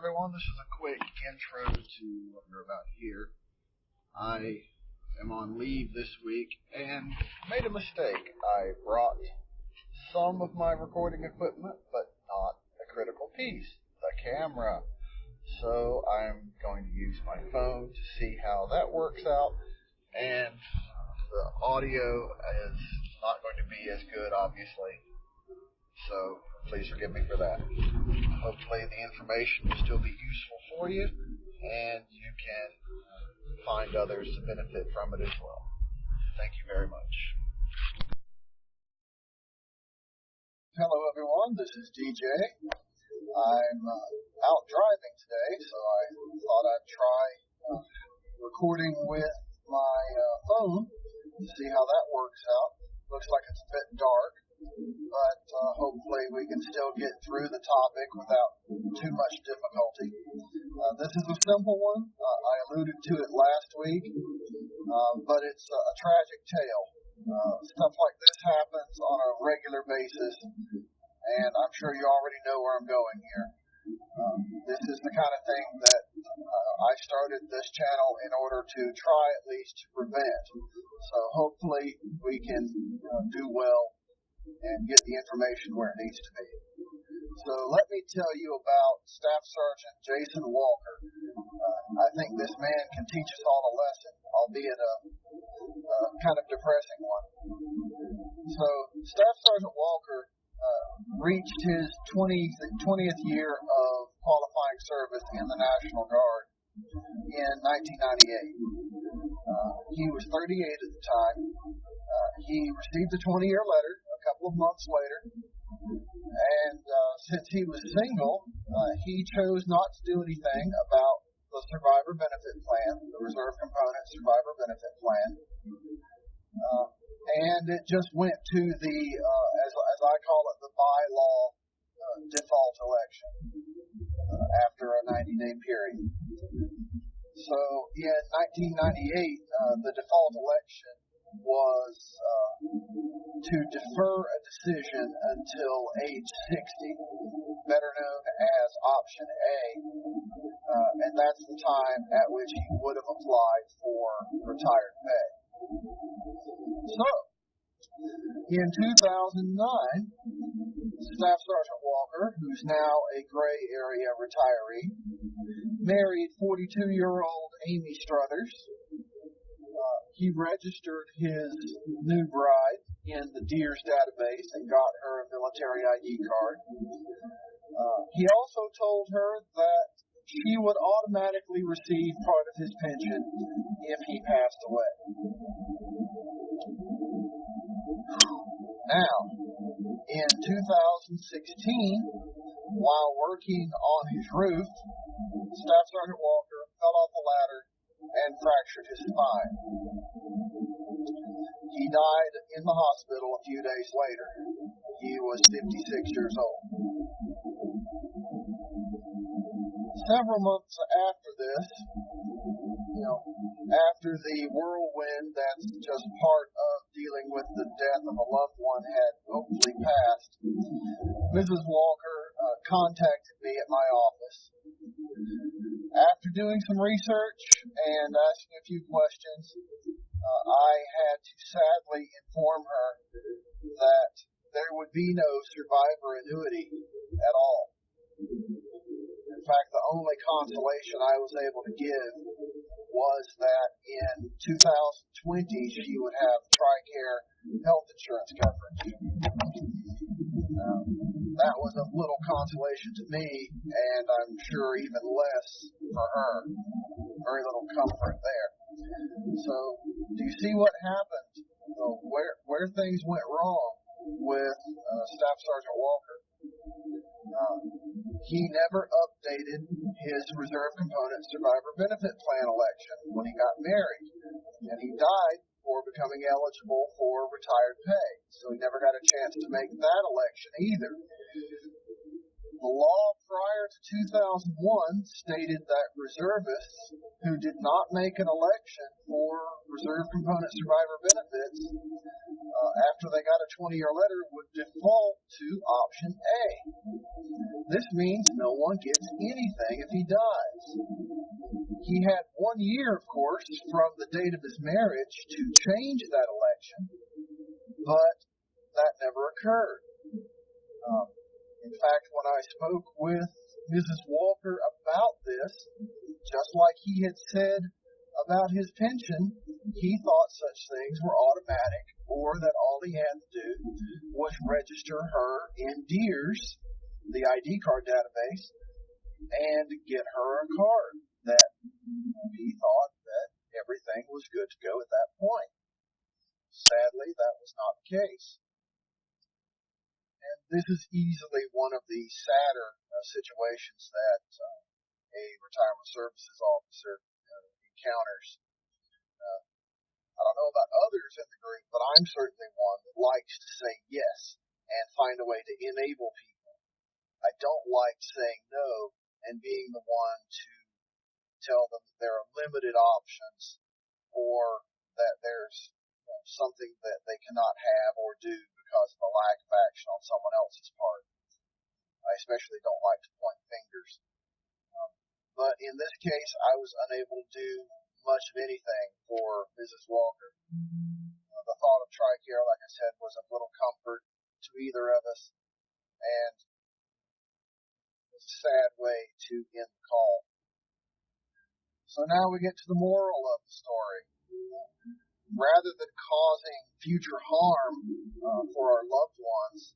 everyone. This is a quick intro to what you're about to hear. I am on leave this week and made a mistake. I brought some of my recording equipment, but not a critical piece, the camera. So I'm going to use my phone to see how that works out, and the audio is not going to be as good, obviously. So please forgive me for that. Hopefully the information will still be useful for you, and you can find others to benefit from it as well. Thank you very much. Hello everyone, this is DJ. I'm out driving today, so I thought I'd try recording with my phone to see how that works out. Looks like it's a bit dark, but hopefully we can still get through the topic without too much difficulty. This is a simple one. I alluded to it last week, but it's a tragic tale. Stuff like this happens on a regular basis, and I'm sure you already know where I'm going here. This is the kind of thing that I started this channel in order to try at least to prevent. So hopefully we can do well and get the information where it needs to be. So let me tell you about Staff Sergeant Jason Walker. I think this man can teach us all a lesson, albeit a kind of depressing one. So Staff Sergeant Walker reached his 20th year of qualifying service in the National Guard in 1998. He was 38 at the time. He received a 20-year letter a couple of months later, and since he was single, he chose not to do anything about the survivor benefit plan, the reserve component survivor benefit plan, and it just went to the, as I call it, the by-law default election after a 90-day period. So in 1998, the default election was to defer a decision until age 60, better known as option A, and that's the time at which he would have applied for retired pay. So, in 2009, Staff Sergeant Walker, who's now a gray area retiree, married 42-year-old Amy Struthers. He registered his new bride in the DEERS database and got her a military ID card. He also told her that she would automatically receive part of his pension if he passed away. Now, in 2016, while working on his roof, Staff Sergeant Walker fell off the ladder and fractured his spine. He died in the hospital a few days later. He was 56 years old. Several months after this, after the whirlwind that's just part of dealing with the death of a loved one had hopefully passed, Mrs. Walker contacted me at my office. After doing some research and asking a few questions, I had to sadly inform her that there would be no survivor annuity at all. In fact, the only consolation I was able to give was that in 2020 she would have TRICARE health insurance coverage. That was of little consolation to me, and I'm sure even less for her. Very little comfort there. So, do you see what happened? Where things went wrong with Staff Sergeant Walker? He never updated his reserve component survivor benefit plan election when he got married, and he died before becoming eligible for retired pay. So he never got a chance to make that election either. The law prior to 2001 stated that reservists who did not make an election for reserve component survivor benefits after they got a 20-year letter, would default to option A. This means no one gets anything if he dies. He had 1 year, of course, from the date of his marriage to change that election, but that never occurred. In fact, when I spoke with Mrs. Walker about this, just like he had said about his pension, he thought such things were automatic, or that all he had to do was register her in DEERS, the ID card database, and get her a card. That he thought that everything was good to go at that point. Sadly, that was not the case. And this is easily one of the sadder situations that a retirement services officer encounters. I don't know about others in the group, but I'm certainly one that likes to say yes and find a way to enable people. I don't like saying no and being the one to tell them that there are limited options, or that there's something that they cannot have or do because of a lack of action on someone else's part. I especially don't like to point fingers. But in this case, I was unable to do much of anything for Mrs. Walker. The thought of TRICARE, like I said, was a little comfort to either of us, and it was a sad way to end the call. So now we get to the moral of the story. Rather than causing future harm for our loved ones,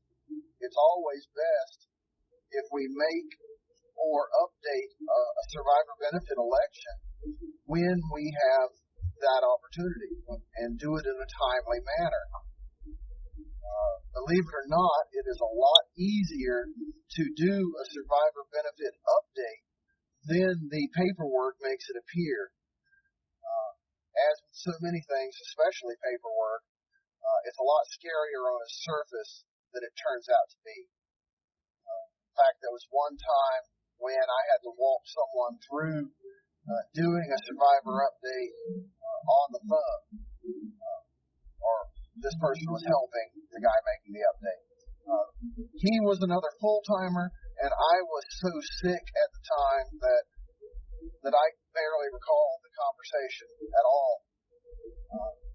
it's always best if we make or update a survivor benefit election when we have that opportunity, and do it in a timely manner. Believe it or not, it is a lot easier to do a survivor benefit update than the paperwork makes it appear. As with so many things, especially paperwork, it's a lot scarier on the surface than it turns out to be. In fact, there was one time when I had to walk someone through doing a survivor update on the phone, or this person was helping the guy making the update. He was another full-timer, and I was so sick at the time that I barely recall the conversation at all.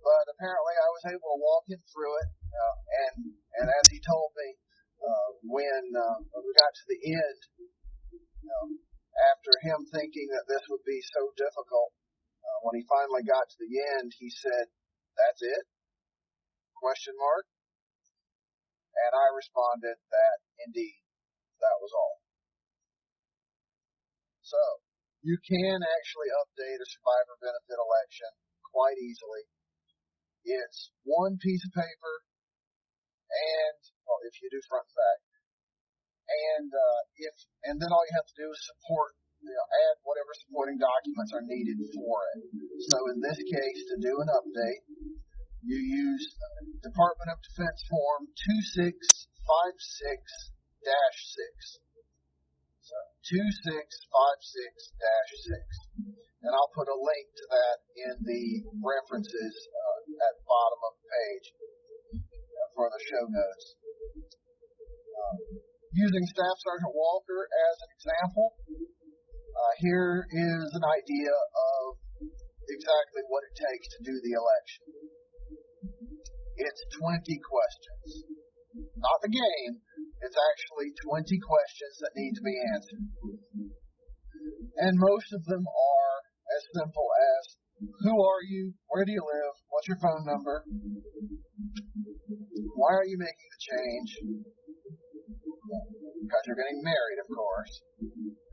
But apparently I was able to walk him through it, and as he told me, when we got to the end, after him thinking that this would be so difficult, when he finally got to the end, he said, "That's it? Question mark?" And I responded that indeed, that was all. So, you can actually update a survivor benefit election quite easily. It's one piece of paper, and, well, if you do front and back, and then all you have to do is add whatever supporting documents are needed for it. So in this case, to do an update, you use Department of Defense Form 2656-6. So 2656-6. And I'll put a link to that in the references at the bottom of the page for the show notes. Using Staff Sergeant Walker as an example, here is an idea of exactly what it takes to do the election. It's 20 questions. Not the game. It's actually 20 questions that need to be answered. And most of them are as simple as, who are you? Where do you live? What's your phone number? Why are you making the change? Because you're getting married, of course.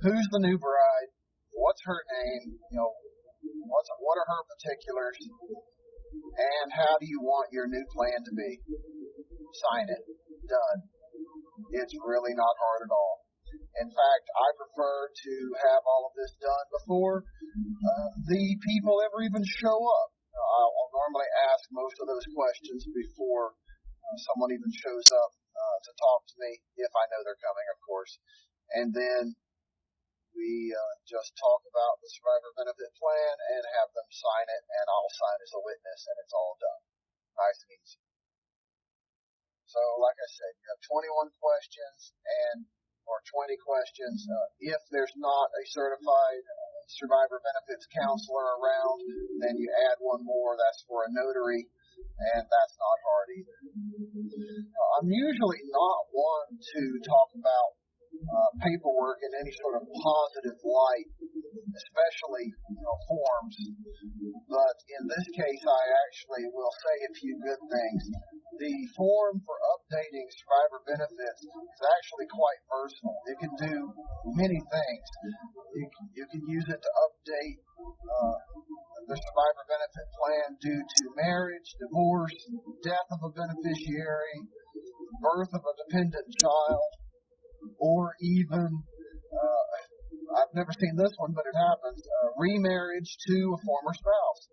Who's the new bride? What's her name? What are her particulars? And how do you want your new plan to be? Sign it. Done. It's really not hard at all. In fact, I prefer to have all of this done before the people ever even show up. I'll normally ask most of those questions before someone even shows up to talk to me, if I know they're coming, of course. And then we just talk about the survivor benefit plan and have them sign it, and I'll sign as a witness, and it's all done. Nice and easy. So, like I said, you have 21 questions or 20 questions. If there's not a certified survivor benefits counselor around, then you add one more. That's for a notary, and that's not hard either. I'm usually not one to talk about paperwork in any sort of positive light, especially forms. But in this case, I actually will say a few good things. The form for updating survivor benefits is actually quite versatile. It can do many things. You can use it to update the survivor benefit plan due to marriage, divorce, death of a beneficiary, birth of a dependent child, or even, I've never seen this one, but it happens, remarriage to a former spouse.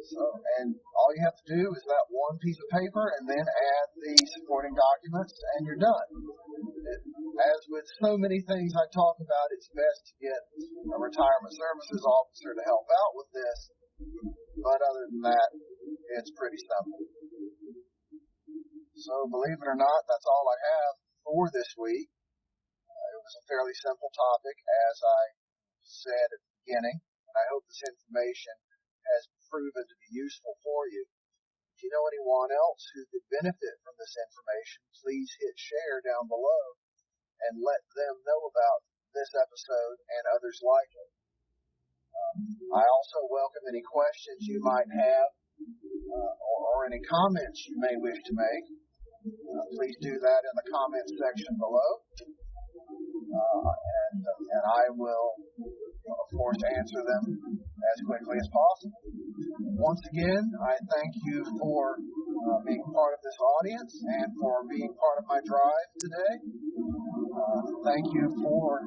So, and all you have to do is that one piece of paper and then add the supporting documents, and you're done. As with so many things I talk about, it's best to get a retirement services officer to help out with this. But other than that, it's pretty simple. So, believe it or not, that's all I have for this week. It was a fairly simple topic, as I said at the beginning, and I hope this information has proven to be useful for you. If you know anyone else who could benefit from this information, please hit share down below and let them know about this episode and others like it. I also welcome any questions you might have or any comments you may wish to make. Please do that in the comments section below. And I will, of course, answer them as quickly as possible. Once again, I thank you for being part of this audience and for being part of my drive today. Thank you for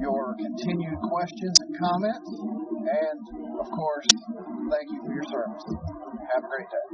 your continued questions and comments. And, of course, thank you for your service. Have a great day.